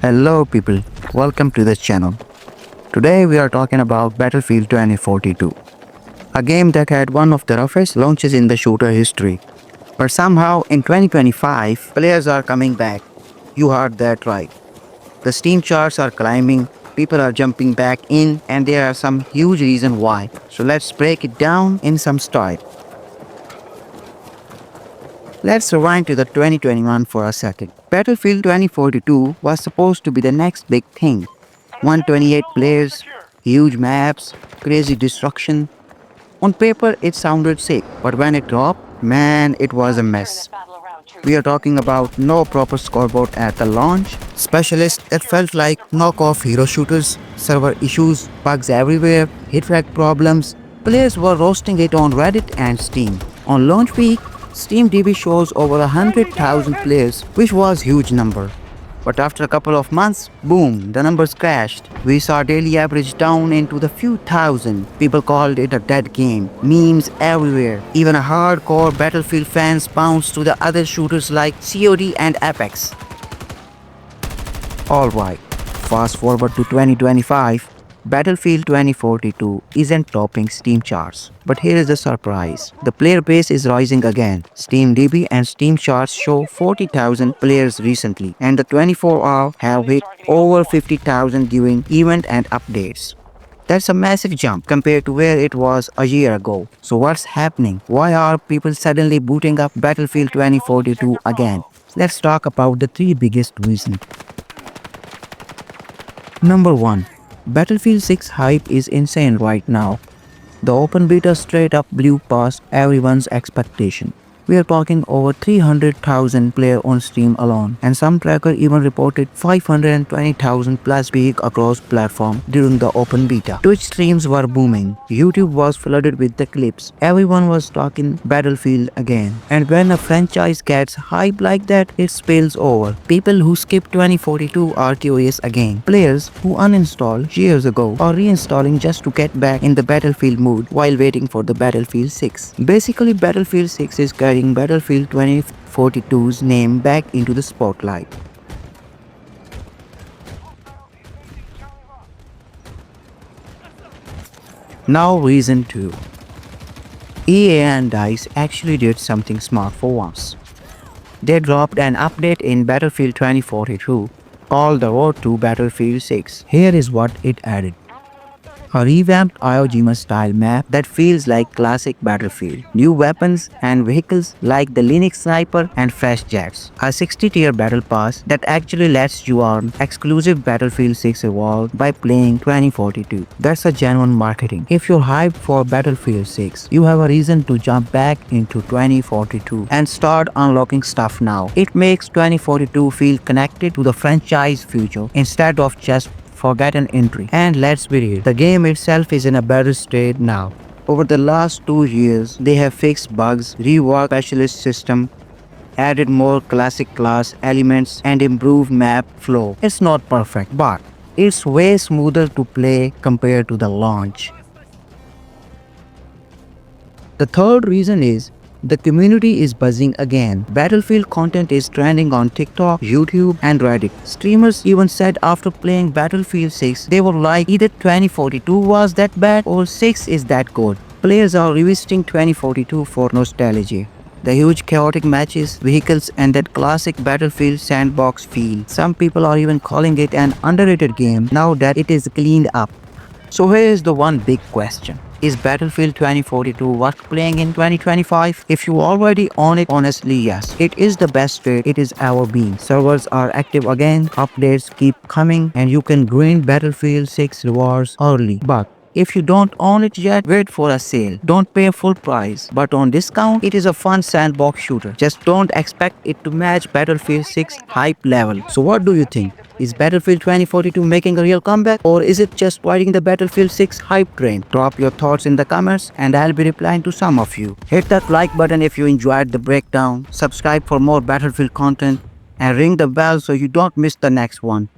Hello people, welcome to the channel. Today we are talking about Battlefield 2042, a game that had one of the roughest launches in the shooter history. But somehow in 2025, players are coming back. You heard that right. The Steam charts are climbing, people are jumping back in, and there are some huge reasons why. So let's break it down in some style. Let's rewind to the 2021 for a second. Battlefield 2042 was supposed to be the next big thing. 128 players, huge maps, crazy destruction. On paper, it sounded sick, but when it dropped, man, it was a mess. We are talking about no proper scoreboard at the launch, specialists that felt like knockoff hero shooters, server issues, bugs everywhere, hitback problems. Players were roasting it on Reddit and Steam. On launch week, SteamDB shows over 100,000 players, which was huge number. But after a couple of months, boom, the numbers crashed. We saw daily average down into the few thousand. People called it a dead game. Memes everywhere. Even a hardcore Battlefield fans bounced to the other shooters like COD and Apex. Alright, fast forward to 2025. Battlefield 2042 isn't topping Steam charts. But here is the surprise. The player base is rising again. SteamDB and Steam charts show 40,000 players recently, and the 24-hour have hit over 50,000 during event and updates. That's a massive jump compared to where it was a year ago. So what's happening? Why are people suddenly booting up Battlefield 2042 again? Let's talk about the three biggest reasons. Number 1. Battlefield 6 hype is insane right now. The open beta straight up blew past everyone's expectation. We are talking over 300,000 players on Steam alone, and some tracker even reported 520,000 plus peak across platform during the open beta. Twitch streams were booming, YouTube was flooded with the clips, everyone was talking Battlefield again. And when a franchise gets hype like that, it spills over. People who skip 2042 are curious again. Players who uninstalled years ago are reinstalling just to get back in the Battlefield mood while waiting for the Battlefield 6. Basically, Battlefield 6 is carrying Battlefield 2042's name back into the spotlight. Now reason 2. EA and DICE actually did something smart for once. They dropped an update in Battlefield 2042 called the Road to Battlefield 6. Here is what it added. A revamped Iwo Jima style map that feels like classic Battlefield. New weapons and vehicles like the Linux Sniper and fresh jets. A 60-tier battle pass that actually lets you earn exclusive Battlefield 6 Evolved by playing 2042. That's a genuine marketing. If you're hyped for Battlefield 6, you have a reason to jump back into 2042 and start unlocking stuff now. It makes 2042 feel connected to the franchise future instead of just forgotten entry. And let's be real, the game itself is in a better state now. Over the last 2 years, they have fixed bugs, reworked specialist system, added more classic class elements, and improved map flow. It's not perfect, but it's way smoother to play compared to the launch. The third reason is the community is buzzing again. Battlefield content is trending on TikTok, YouTube, and Reddit. Streamers even said after playing Battlefield 6, they were like, either 2042 was that bad or 6 is that good. Players are revisiting 2042 for nostalgia. The huge chaotic matches, vehicles, and that classic Battlefield sandbox feel. Some people are even calling it an underrated game now that it is cleaned up. So here is the one big question. Is Battlefield 2042 worth playing in 2025? If you already own it, honestly yes. It is the best state it is ever been. Servers are active again, updates keep coming, and you can grind Battlefield 6 rewards early. But if you don't own it yet, wait for a sale. Don't pay full price, but on discount, it is a fun sandbox shooter. Just don't expect it to match Battlefield 6 hype level. So what do you think? Is Battlefield 2042 making a real comeback, or is it just riding the Battlefield 6 hype train? Drop your thoughts in the comments and I'll be replying to some of you. Hit that like button if you enjoyed the breakdown, subscribe for more Battlefield content, and ring the bell so you don't miss the next one.